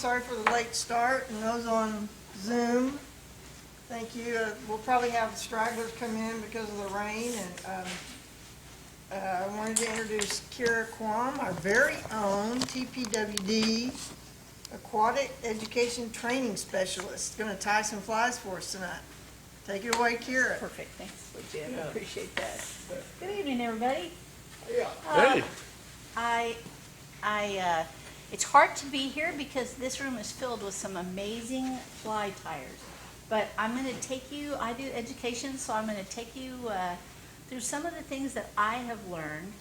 sorry for the late start, and those on Zoom, thank you. We'll probably have stragglers come in because of the rain, and I wanted to introduce Keira Quam, our very own TPWD Aquatic Education Training Specialist. Going to tie some flies for us tonight. Take it away, Keira. Perfect, thanks, Jen. I appreciate that. Good evening, everybody. Hey. It's hard to be here because this room is filled with some amazing fly tires. But I'm going to take you, I do education, so I'm going to take you through some of the things that I have learned.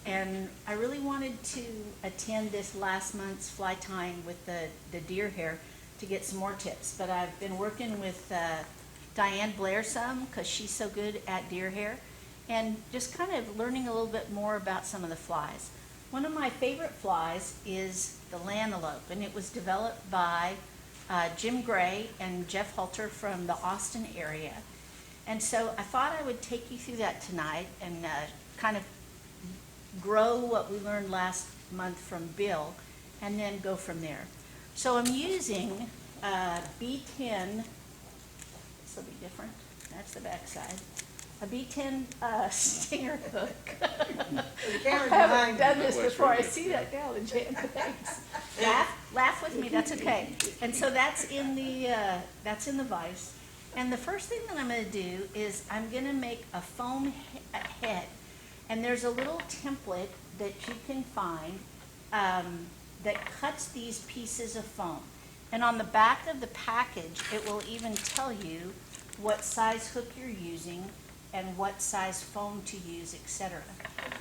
And I really wanted to attend this last month's fly tying with the deer hair to get some more tips. But I've been working with Diane Blair some because she's so good at deer hair, and just kind of learning a little bit more about some of the flies. One of my favorite flies is the lantelope, and it was developed by Jim Gray and Jeff Halter from the Austin area. And so I thought I would take you through that tonight and kind of grow what we learned last month from Bill and then go from there. So I'm using B10, this will be different, that's the back side. A B10 stinger hook. I haven't done this before. I see that now, Jan. Thanks. Laugh with me. That's okay. And so that's in the vise. And the first thing that I'm going to do is I'm going to make a foam head. And there's a little template that you can find that cuts these pieces of foam. And on the back of the package, it will even tell you what size hook you're using and what size foam to use, etc.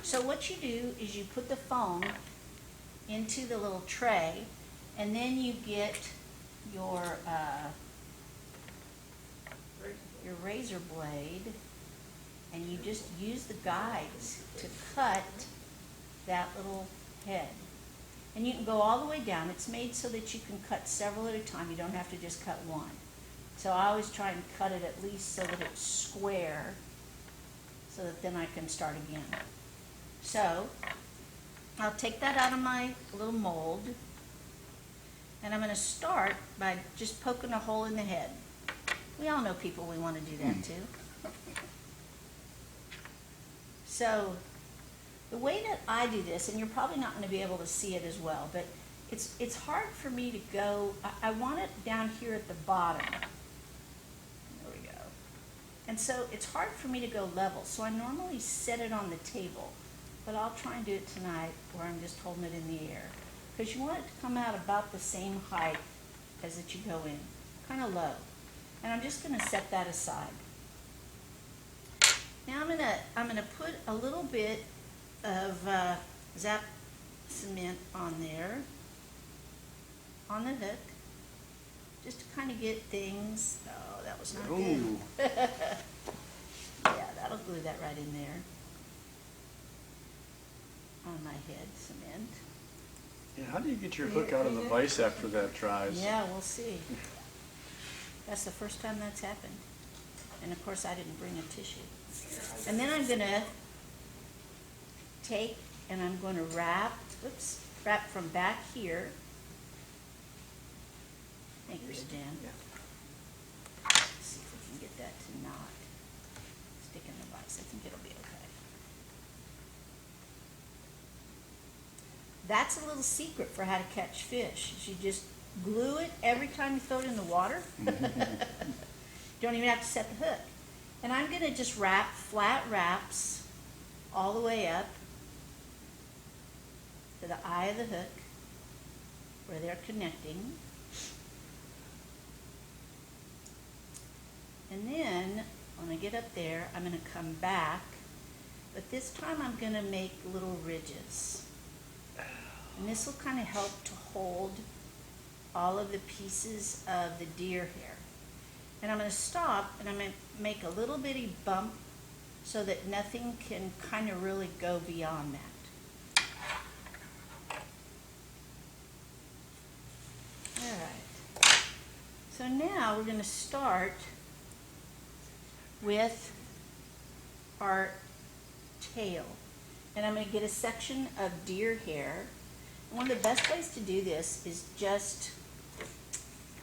So what you do is you put the foam into the little tray, and then you get your razor blade, and you just use the guides to cut that little head. And you can go all the way down. It's made so that you can cut several at a time. You don't have to just cut one. So I always try and cut it at least so that it's square, so that then I can start again. So I'll take that out of my little mold, and I'm going to start by just poking a hole in the head. We all know people we want to do that too. So the way that I do this, and you're probably not going to be able to see it as well, but it's hard for me to go, I want it down here at the bottom. And so it's hard for me to go level, so I normally set it on the table, but I'll try and do it tonight where I'm just holding it in the air, because you want it to come out about the same height as that you go in, kind of low. And I'm just going to set that aside. Now I'm gonna put a little bit of Zap cement on there, on the hook, just to kind of get things. Oh, that was not good. Yeah, that'll glue that right in there. On my head, cement. Yeah, how do you get your hook out of the vise after that dries? Yeah, we'll see. That's the first time that's happened. And of course I didn't bring a tissue. And then I'm gonna take and I'm gonna wrap from back here. Thank you, Jan. Yeah. Let's see if we can get that to not stick in the vise. I think it'll be okay. That's a little secret for how to catch fish. You just glue it every time you throw it in the water. Don't even have to set the hook. And I'm going to just wrap flat wraps all the way up to the eye of the hook where they're connecting. And then when I get up there, I'm going to come back, but this time I'm going to make little ridges. And this will kind of help to hold all of the pieces of the deer hair. And I'm going to stop and I'm going to make a little bitty bump so that nothing can kind of really go beyond that. All right. So now we're going to start with our tail. And I'm going to get a section of deer hair. And one of the best ways to do this is just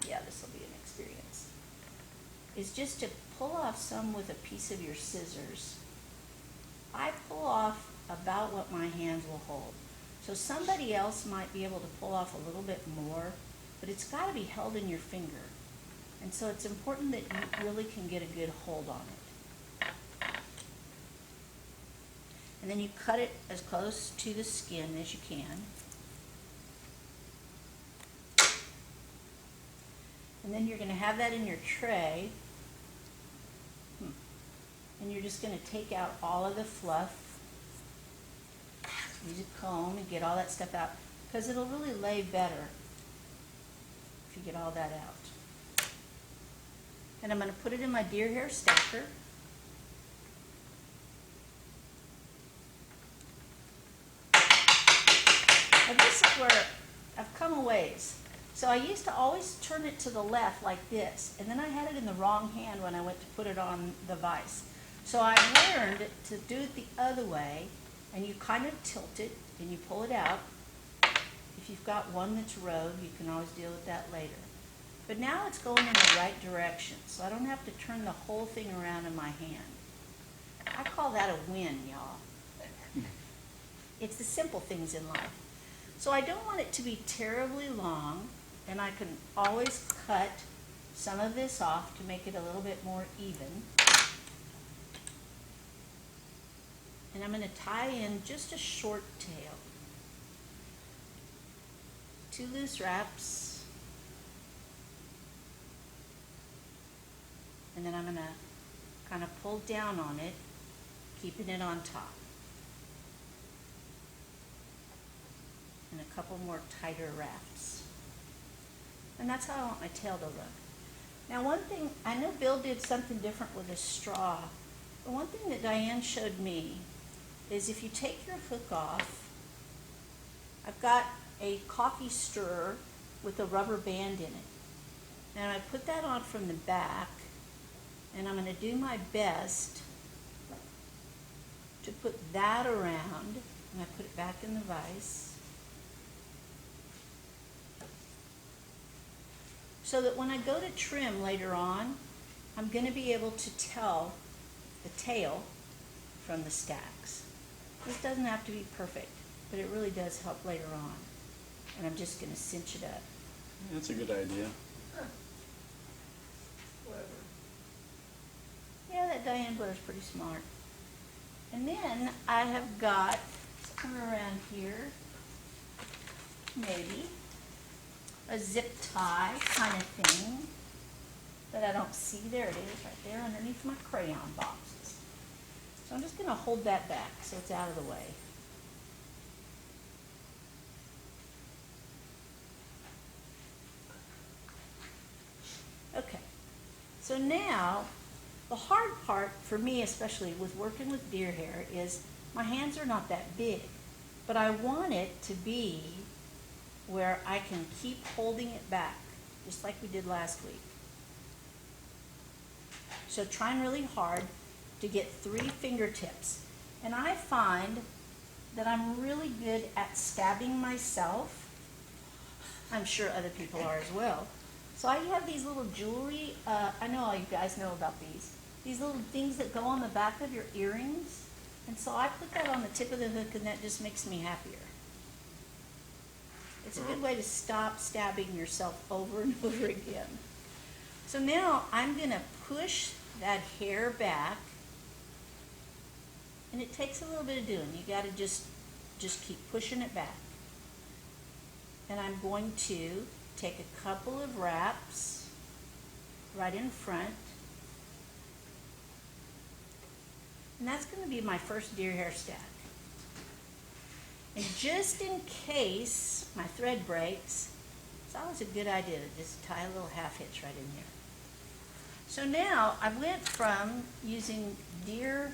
yeah, this will be an experience, is just to pull off some with a piece of your scissors. I pull off about what my hands will hold. So somebody else might be able to pull off a little bit more, but it's got to be held in your finger. And so it's important that you really can get a good hold on it. And then you cut it as close to the skin as you can. And then you're going to have that in your tray. And you're just going to take out all of the fluff. Use a comb and get all that stuff out, because it'll really lay better if you get all that out. And I'm going to put it in my deer hair stacker. Now this is where I've come a ways. So I used to always turn it to the left like this, and then I had it in the wrong hand when I went to put it on the vise. So I learned to do it the other way, and you kind of tilt it and you pull it out. If you've got one that's rogue, you can always deal with that later. But now it's going in the right direction, so I don't have to turn the whole thing around in my hand. I call that a win, y'all. It's the simple things in life. So I don't want it to be terribly long, and I can always cut some of this off to make it a little bit more even. And I'm going to tie in just a short tail. 2 loose wraps. And then I'm going to kind of pull down on it, keeping it on top. And a couple more tighter wraps. And that's how I want my tail to look. Now one thing, I know Bill did something different with a straw, but one thing that Diane showed me is if you take your hook off, I've got a coffee stirrer with a rubber band in it. And I put that on from the back, and I'm going to do my best to put that around, and I put it back in the vise, so that when I go to trim later on, I'm going to be able to tell the tail from the stacks. This doesn't have to be perfect, but it really does help later on. And I'm just going to cinch it up. That's a good idea. Whatever. Yeah, that Diane Blair's pretty smart. And then I have got somewhere around here, maybe, a zip tie kind of thing that I don't see. There it is, right there underneath my crayon boxes. So I'm just going to hold that back so it's out of the way. Okay, so now the hard part for me, especially with working with deer hair, is my hands are not that big, but I want it to be where I can keep holding it back, just like we did last week. So trying really hard to get 3 fingertips. And I find that I'm really good at stabbing myself. I'm sure other people are as well. So I have these little jewelry, I know all you guys know about these little things that go on the back of your earrings. And so I put that on the tip of the hook, and that just makes me happier. It's a good way to stop stabbing yourself over and over again. So now I'm going to push that hair back, and it takes a little bit of doing. You got to just keep pushing it back. And I'm going to take a couple of wraps right in front. And that's going to be my first deer hair stack. And just in case my thread breaks, it's always a good idea to just tie a little half hitch right in there. So now I went from using deer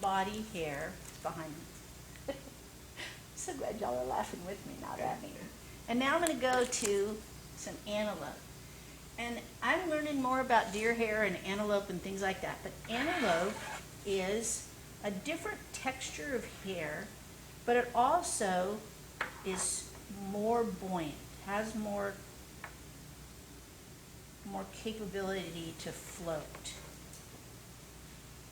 body hair behind me. I'm so glad y'all are laughing with me, not at me. And now I'm going to go to some antelope. And I'm learning more about deer hair and antelope and things like that. But antelope is a different texture of hair, but it also is more buoyant, has more more capability to float.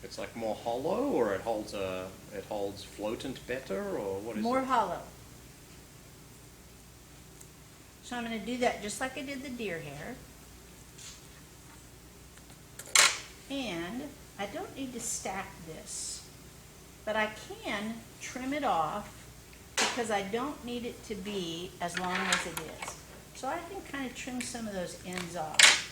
It's like more hollow, or it holds floatant better, or what is More it? hollow. So I'm going to do that just like I did the deer hair. And I don't need to stack this, but I can trim it off because I don't need it to be as long as it is. So I can kind of trim some of those ends off.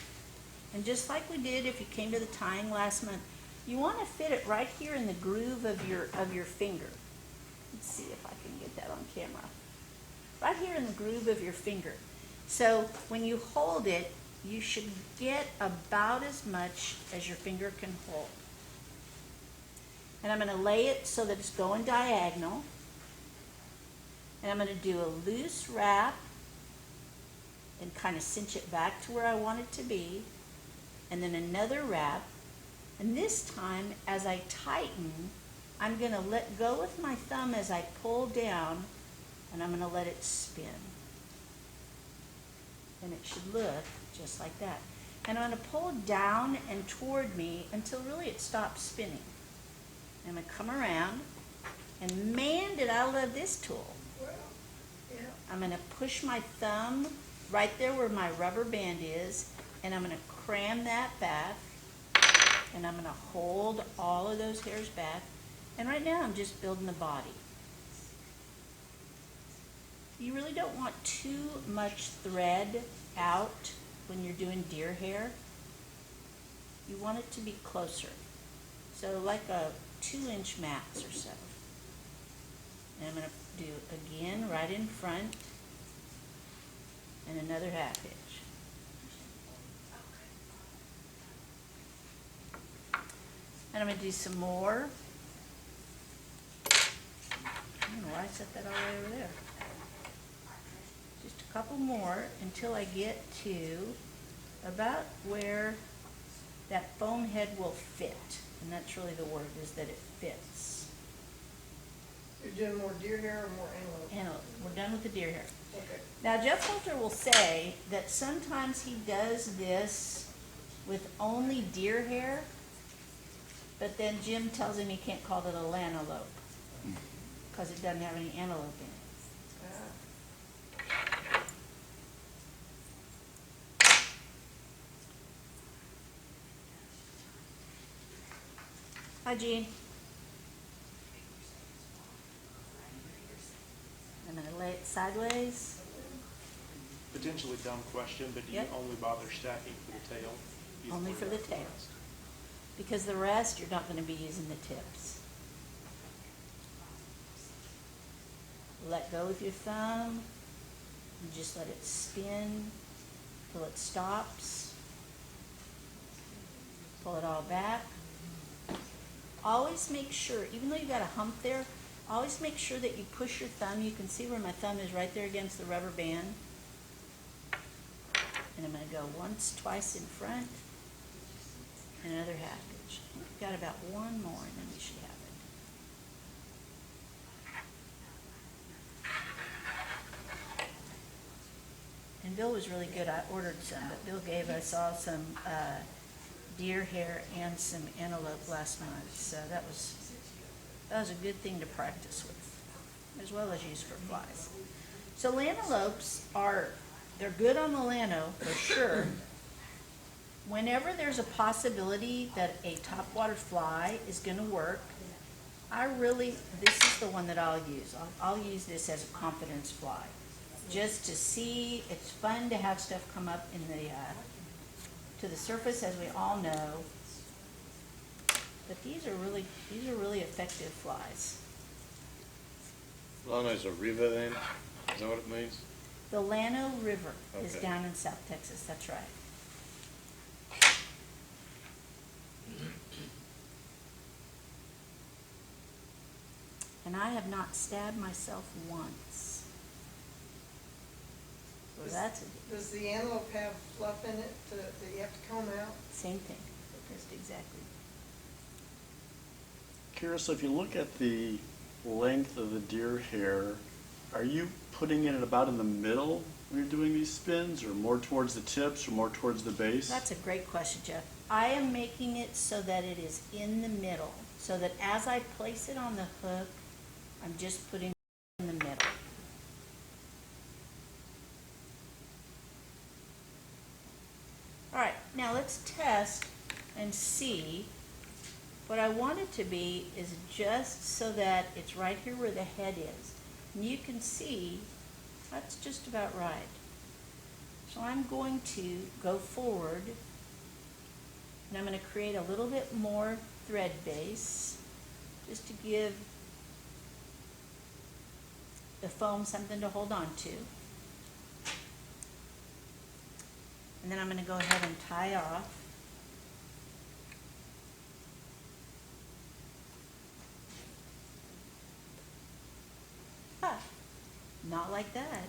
And just like we did if you came to the tying last month, you want to fit it right here in the groove of your finger. Let's see if I can get that on camera. Right here in the groove of your finger. So when you hold it, you should get about as much as your finger can hold. And I'm going to lay it so that it's going diagonal. And I'm going to do a loose wrap and kind of cinch it back to where I want it to be. And then another wrap. And this time, as I tighten, I'm going to let go with my thumb as I pull down, and I'm going to let it spin. And it should look just like that. And I'm going to pull down and toward me until really it stops spinning. I'm going to come around, and man, did I love this tool. Well, yeah. I'm going to push my thumb right there where my rubber band is, and I'm going to cram that back, and I'm going to hold all of those hairs back. And right now I'm just building the body. You really don't want too much thread out when you're doing deer hair. You want it to be closer. So like a 2-inch max or so. And I'm going to do again right in front and another 1/2 inch. And I'm going to do some more. I don't know why I set that all the way over there. Just a couple more until I get to about where that foam head will fit. And that's really the word, is that it fits. You're doing more deer hair or more antelope? Antelope. We're done with the deer hair. Okay. Now, Jeff Holter will say that sometimes he does this with only deer hair, but then Jim tells him he can't call it a lantelope because it doesn't have any antelope in it. Hi, Gene. I'm going to lay it sideways. Potentially dumb question, but do you Yep. only bother stacking for the tail? Use Only more for the than tail. rest? Because the rest, you're not going to be using the tips. Let go with your thumb and just let it spin till it stops. Pull it all back. Always make sure, even though you got a hump there, always make sure that you push your thumb. You can see where my thumb is right there against the rubber band. And I'm going to go once, twice in front, and another 1/2 inch. We've got about one more, and then we should have it. And Bill was really good. I ordered some, but Bill gave us all some deer hair and some antelope last month. So that was a good thing to practice with, as well as use for flies. So lantelopes they're good on the lano for sure. Whenever there's a possibility that a topwater fly is going to work, this is the one that I'll use. I'll use this as a confidence fly, just to see. It's fun to have stuff come up in to the surface, as we all know. But these are really effective flies. Lano's a river then? Is that what it means? The Llano River is Okay. down in South Texas. That's right. And I have not stabbed myself once. So that's Does the antelope have fluff in it that you have to comb out? same thing. Just exactly. Keira, so if you look at the length of the deer hair, are you putting it about in the middle when you're doing these spins, or more towards the tips or more towards the base? That's a great question, Jeff. I am making it so that it is in the middle, so that as I place it on the hook, I'm just putting it in the middle. All right, now let's test and see. What I want it to be is just so that it's right here where the head is. And you can see that's just about right. So I'm going to go forward, and I'm going to create a little bit more thread base just to give the foam something to hold on to. And then I'm going to go ahead and tie off. Ah, not like that.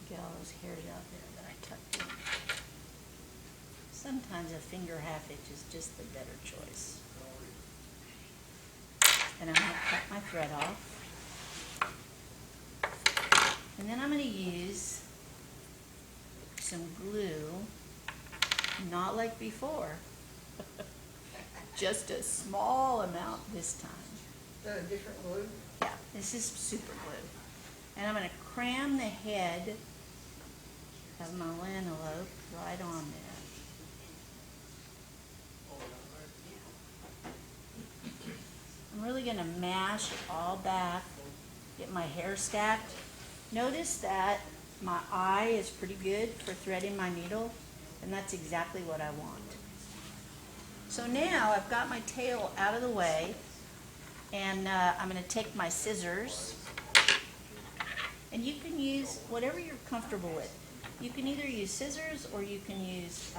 Get all those hairs out there that I tucked in. Sometimes a finger half inch is just the better choice. And I'm going to cut my thread off. And then I'm going to use some glue, not like before, just a small amount this time. Is that a different glue? Yeah, this is super glue. And I'm going to cram the head of my lantelope right on there. I'm really going to mash it all back, get my hair stacked. Notice that my eye is pretty good for threading my needle, and that's exactly what I want. So now I've got my tail out of the way, and I'm going to take my scissors, and you can use whatever you're comfortable with. You can either use scissors or you can use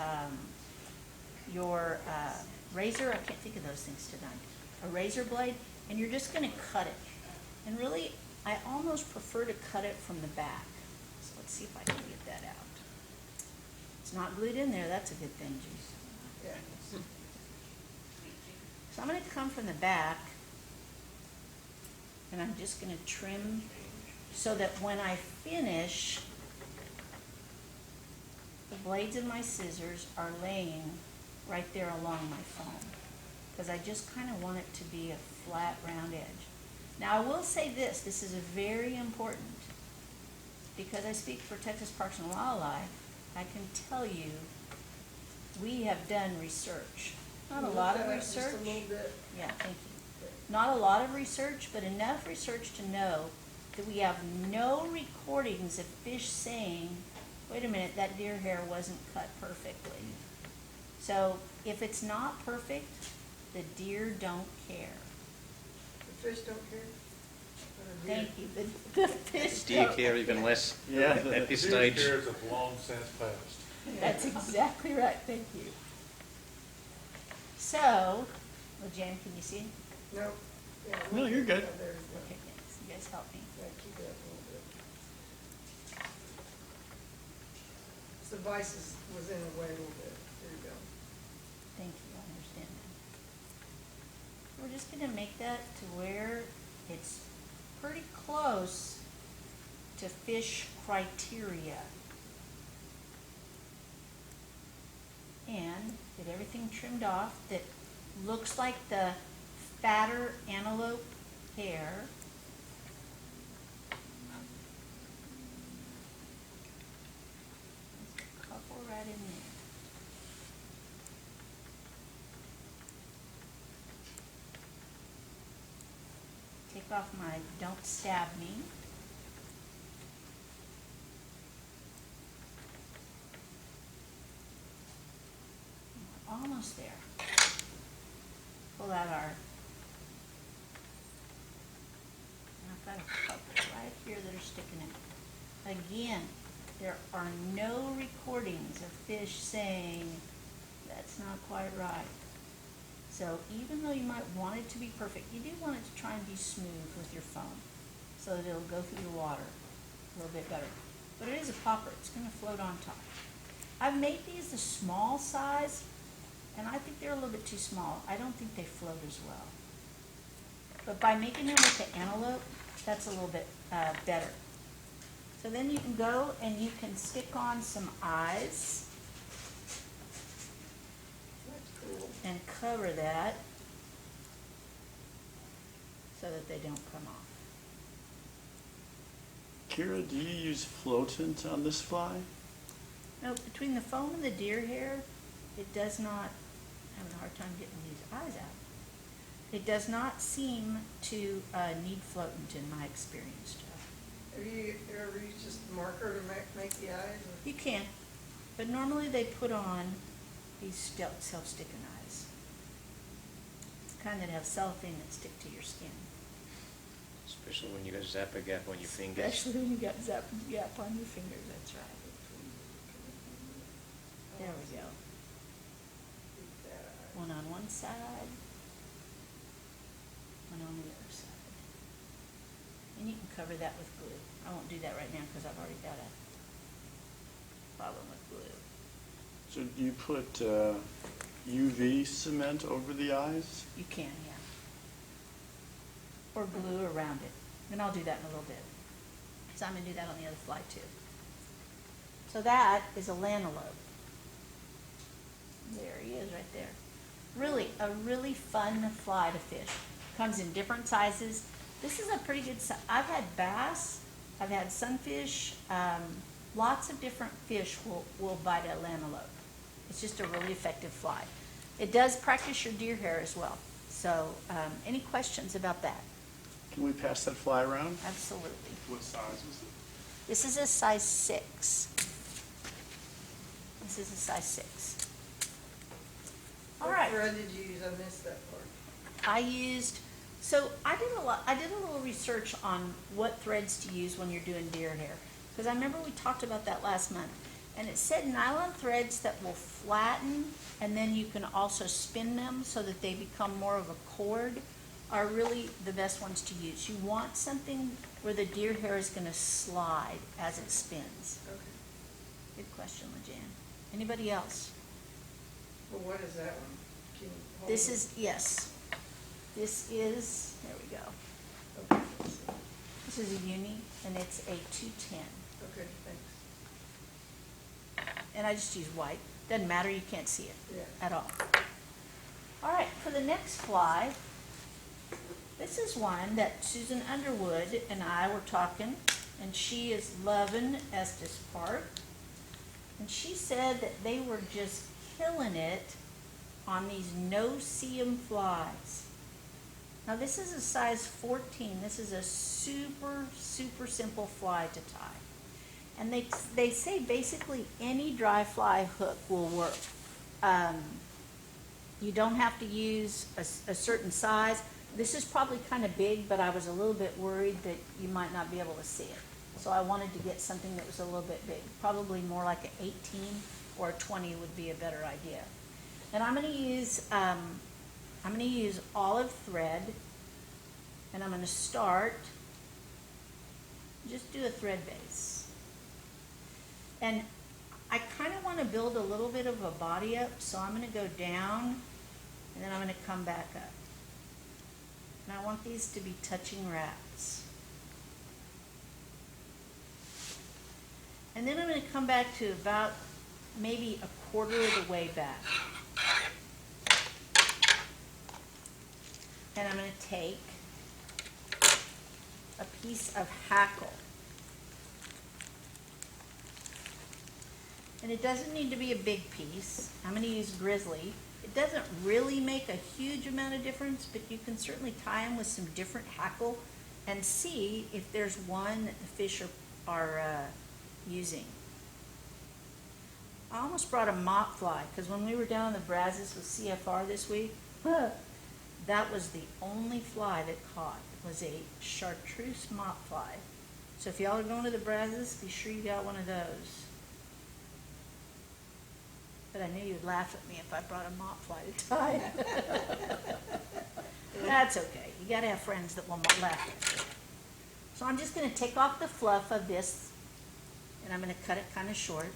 your razor. I can't think of those things tonight. A razor blade, and you're just going to cut it. And really, I almost prefer to cut it from the back. So let's see if I can get that out. It's not glued in there. That's a good thing, Juice. Yeah. So I'm going to come from the back, and I'm just going to trim so that when I finish, the blades of my scissors are laying right there along my foam, because I just kind of want it to be a flat, round edge. Now I will say this is very important, because I speak for Texas Parks and Wildlife. I can tell you we have done research. Not a lot of research. Just a little bit. Yeah, thank you. Not a lot of research, but enough research to know that we have no recordings of fish saying, wait a minute, that deer hair wasn't cut perfectly. So if it's not perfect, the deer don't care. The fish don't care? Thank you. The fish Do you don't. care even less Yeah. at this These stage? cares have long since passed. That's exactly right. Thank you. So, well, Jan, can you see? No. Yeah, No, you're good. oh, there you go. Okay, thanks. You guys help me. Yeah, keep it up a little bit. So the vice was in the way a little bit. There you go. Thank you. I understand that. We're just going to make that to where it's pretty close to fish criteria. And get everything trimmed off that looks like the fatter antelope hair. There's a couple right in there. Take off my "don't stab me." We're almost there. Pull out our, I've got a couple right here that are sticking out. Again, there are no recordings of fish saying that's not quite right. So even though you might want it to be perfect, you do want it to try and be smooth with your foam so that it'll go through the water a little bit better. But it is a popper. It's going to float on top. I've made these a small size, and I think they're a little bit too small. I don't think they float as well. But by making them with the antelope, that's a little bit better. So then you can go and you can stick on some eyes That's cool. and cover that so that they don't come off. Keira, do you use floatant on this fly? No, between the foam and the deer hair, it does not, I'm having a hard time getting these eyes out. It does not seem to need floatant in my experience, Jeff. Have you ever used just marker to make the eyes? Or- You can, but normally they put on these self-sticking eyes. Kind that have cellophane that stick to your skin. Especially when you got zapper gap on your fingers. Especially when you got zap gap on your fingers, that's right. There we go. Keep that eye. One on one side, one on the other side. And you can cover that with glue. I won't do that right now because I've already got a problem with glue. So do you put UV cement over the eyes? You can, yeah. Or glue around it. And I'll do that in a little bit. So I'm gonna do that on the other fly too. So that is a lantelope. There he is right there. Really, a really fun fly to fish. Comes in different sizes. This is a pretty good size. I've had bass, I've had sunfish, lots of different fish will bite a lantelope. It's just a really effective fly. It does practice your deer hair as well. So, any questions about that? Can we pass that fly around? Absolutely. What size was it? This is a size 6. This is a size 6. All right. What thread did you use? I missed that part. I did a little research on what threads to use when you're doing deer hair. Because I remember we talked about that last month. And it said nylon threads that will flatten and then you can also spin them so that they become more of a cord are really the best ones to use. You want something where the deer hair is going to slide as it spins. Okay. Good question, Lejan. Anybody else? Well, what is that one? Can you hold This it? is, yes. This is, there we go. Okay, let's see. This is a uni and it's a 210. Okay, thanks. And I just use white. Doesn't matter, you can't see it Yeah. at all. All right, for the next fly, this is one that Susan Underwood and I were talking, and she is loving Estes Park. And she said that they were just killing it on these no-see-em flies. Now this is a size 14. This is a super, super simple fly to tie. And they say basically any dry fly hook will work. You don't have to use a certain size. This is probably kind of big, but I was a little bit worried that you might not be able to see it. So I wanted to get something that was a little bit big. Probably more like an 18 or a 20 would be a better idea. And I'm going to use olive thread, and I'm going to start, just do a thread base. And I kind of want to build a little bit of a body up, so I'm going to go down, and then I'm going to come back up. And I want these to be touching wraps. And then I'm going to come back to about maybe a quarter of the way back. And I'm going to take a piece of hackle. And it doesn't need to be a big piece. I'm going to use grizzly. It doesn't really make a huge amount of difference, but you can certainly tie them with some different hackle and see if there's one that the fish are using. I almost brought a mop fly, because when we were down in the Brazos with CFR this week, that was the only fly that caught, was a chartreuse mop fly. So if y'all are going to the Brazos, be sure you got one of those. But I knew you'd laugh at me if I brought a mop fly to tie. That's okay. You gotta have friends that will laugh at you. So I'm just gonna take off the fluff of this, and I'm gonna cut it kind of short.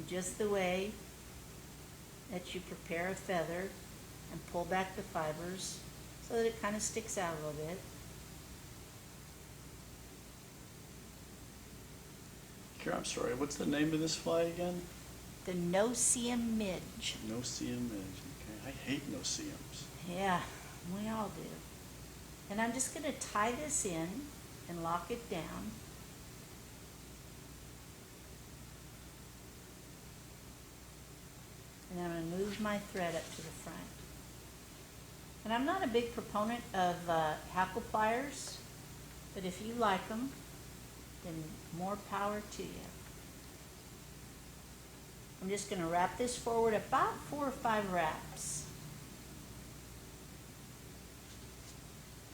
And just the way that you prepare a feather and pull back the fibers so that it kind of sticks out a little bit. Keira, I'm sorry, what's the name of this fly again? The no-see-em midge. No-see-em midge. Okay, I hate no-see-ems. Yeah, we all do. And I'm just going to tie this in and lock it down. And then I'm going to move my thread up to the front. And I'm not a big proponent of hackle pliers, but if you like them, then more power to you. I'm just going to wrap this forward about 4 or 5 wraps.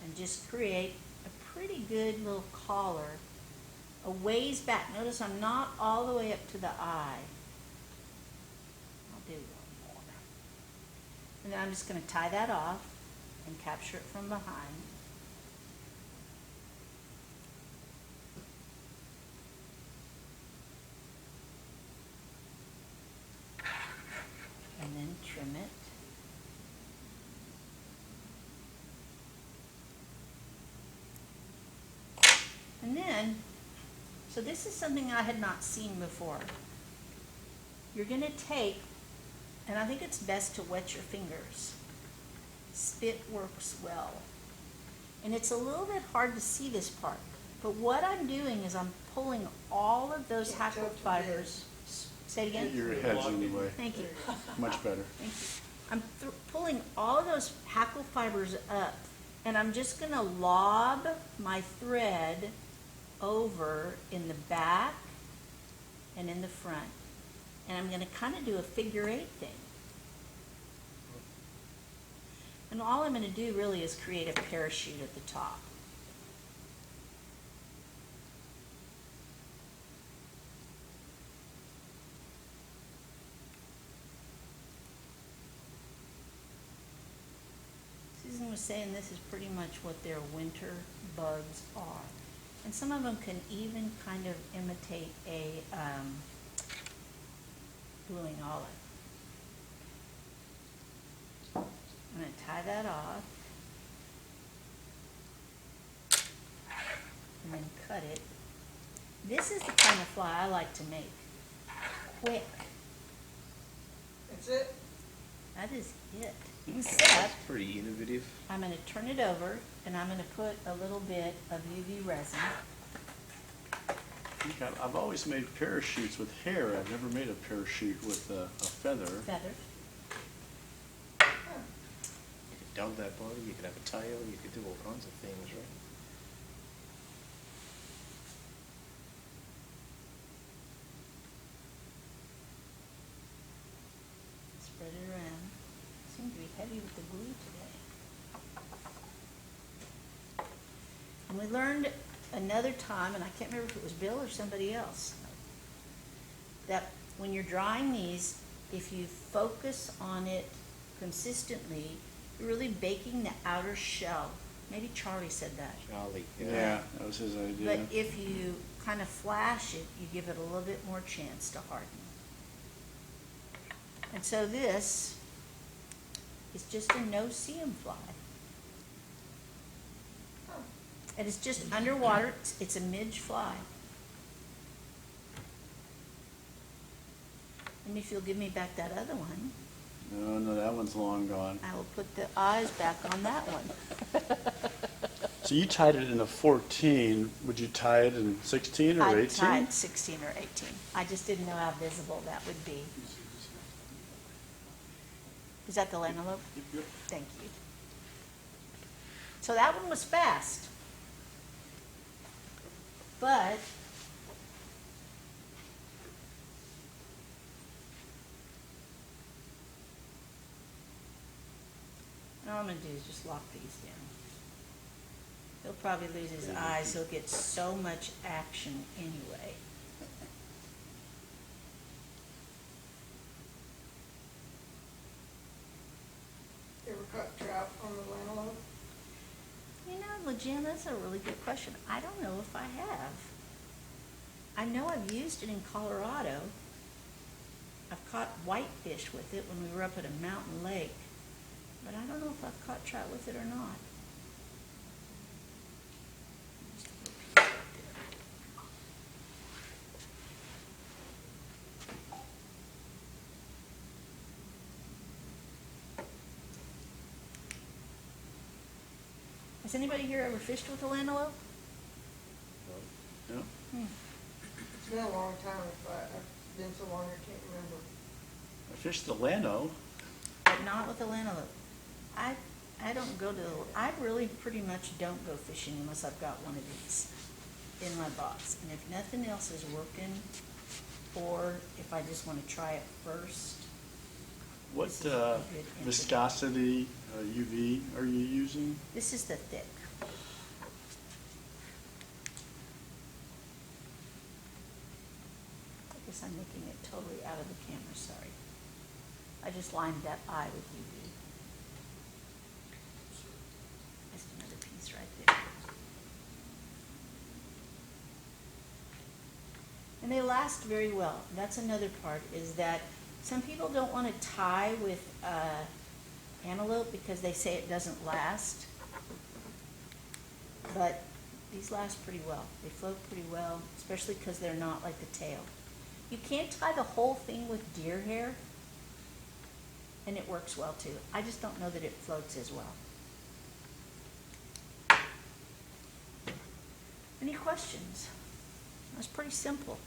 And just create a pretty good little collar a ways back. Notice I'm not all the way up to the eye. I'll do one more. And then I'm just going to tie that off and capture it from behind. And then trim it. And then, so this is something I had not seen before. You're going to take, and I think it's best to wet your fingers. Spit works well. And it's a little bit hard to see this part, but what I'm doing is I'm pulling all of those Yeah, hackle tilt your fibers. Say it Get again? your heads in the way. Thank you. Much better. Thank you. I'm pulling all of those hackle fibers up, and I'm just going to lob my thread over in the back and in the front. And I'm going to kind of do a figure 8 thing. And all I'm going to do really is create a parachute at the top. Susan was saying this is pretty much what their winter bugs are. And some of them can even kind of imitate a blueing olive. I'm going to tie that off and then cut it. This is the kind of fly I like to make. Quick. That's it? That is it. That's Except pretty innovative. I'm going to turn it over and I'm going to put a little bit of UV resin. I think I've always made parachutes with hair. I've never made a parachute with a feather. Feathers. You could dog that body, you could have a tail, you could do all kinds of things, right? Spread it around. Seems to be heavy with the glue today. And we learned another time, and I can't remember if it was Bill or somebody else, that when you're drying these, if you focus on it consistently, you're really baking the outer shell. Maybe Charlie said that. Charlie. Yeah, that was his idea. But if you kind of flash it, you give it a little bit more chance to harden. And so this is just a no-see-em fly. And it's just underwater. It's a midge fly. And if you'll give me back that other one, No, that one's long gone. I will put the eyes back on that one. So you tied it in a 14. Would you tie it in 16 or I 18? tied 16 or 18. I just didn't know how visible that would be. Is that the antelope? Thank you. So that one was fast. But all I'm going to do is just lock these down. He'll probably lose his eyes. He'll get so much action anyway. You ever caught trout on the antelope? You know, Lejan, that's a really good question. I don't know if I have. I know I've used it in Colorado. I've caught whitefish with it when we were up at a mountain lake, but I don't know if I've caught trout with it or not. Just a little piece right there. Has anybody here ever fished with a antelope? Yeah. It's been a long time, I've been so long I can't remember. I fished the Lano. But not with a antelope. I don't go to, I really pretty much don't go fishing unless I've got one of these in my box. And if nothing else is working, or if I just want to try it first. What This is a good introduction. viscosity UV are you using? This is the thick. I guess I'm making it totally out of the camera, sorry. I just lined that eye with UV. Just another piece right there. And they last very well. That's another part, is that some people don't want to tie with antelope because they say it doesn't last. But these last pretty well. They float pretty well, especially because they're not like the tail. You can't tie the whole thing with deer hair, and it works well too. I just don't know that it floats as well. Any questions? That's pretty simple.